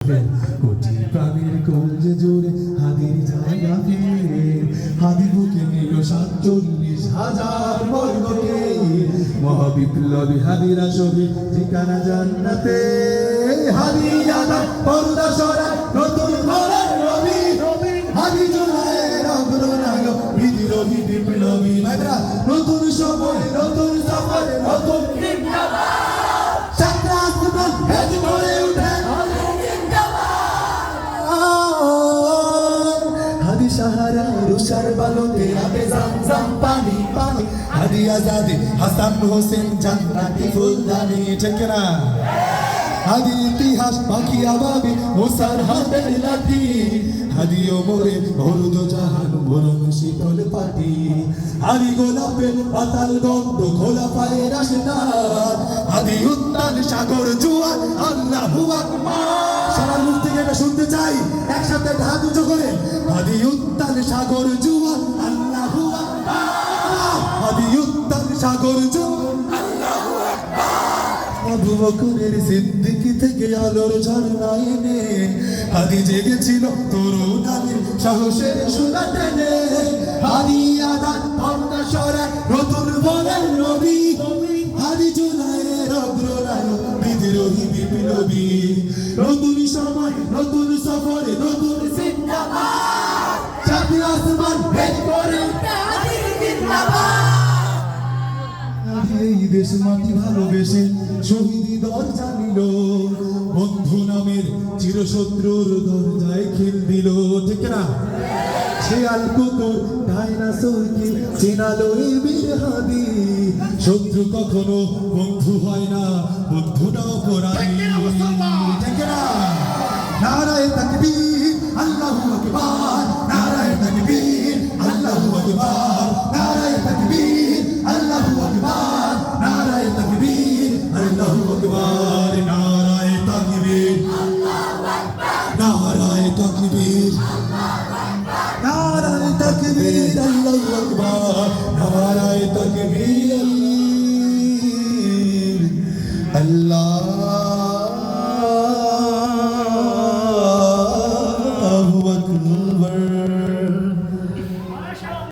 কোটি প্রাণের কোল জুড়ে হাদির জায়গা ফিরে হাদি বুকে নিল ৪৭,০০০ বর্গকে মহাবিপ্লবী হাদিরা ছবি ঠিকানা জান্নাতে হাদি আদা পর্দা সরা নতুন ঘরের রবি হাদি জুলাইয়ের অগ্রনায়ক বিদ্রোহী বিপ্লবী নতুন সময় নতুন সফরে নতুন ছাত্র আন্দোলন হেজ করে উঠে হাদি সাহারা রুশার বালতে আবে জামজাম পানি পানি হাদি আজাদি হাসান হোসেন জান্নাতি ফুলদানি ঠিক না হাদি ইতিহাস পাখি আবাবি মুসার হাতের লাঠি হাদি ওমরে হলুদ জাহান বরং শীতল পাটি হাদি গোলাপের পাতাল গন্ধ খোলা পায়ে রাশনার হাদি উত্তাল সাগর জোয়ার আল্লাহু আকবার সবার মুখ থেকে এটা শুনতে চাই একসাথে হাত উঁচু করে হাদি উত্তাল সাগর জোয়ার আল্লাহু আকবার হাদি উত্তাল সাগর জোয়ার আল্লাহু আকবার আবু বকরের সিদ্দিকী থেকে আলোর ঝর্ণা এনে হাদি জেগেছিল তরুণ আলীর সাহসের সুরা টেনে হাদি আদান পর্দা সরা নতুন বলেন নবী হাদি জুলাইয়ের অগ্রনায়ক বিদ্রোহী বিপ্লবী নতুন সময় নতুন সফরে নতুন জিন্দাবাদ জাতীয় আসমান ভেদ করে হাদির জিন্দাবাদ এই দেশ মাটি ভালোবেসে শহীদি দরজা নিল বন্ধু নামের চিরশত্রুর দরজায় খিল দিল ঠিক না শেয়াল কুকুর ডাইনোসরকে চেনালো এই বীর হাদি শত্রু কখনো বন্ধু হয় না বন্ধু না অপরাধী ঠিক না নারায়ে তাকবীর আল্লাহু আকবার নারায়ে তাকবীর আল্লাহু আকবার নারায়ে তাকবীর আল্লাহু আকবার নারায়ে তাকবীর আল্লাহু আকবার নারায়ে তাকবীর আল্লাহু আকবার নারায়ে তাকবীর নারায়ে তাকবীর আল্লাহু আকবার নারায়ে তাকবীর আল্লাহ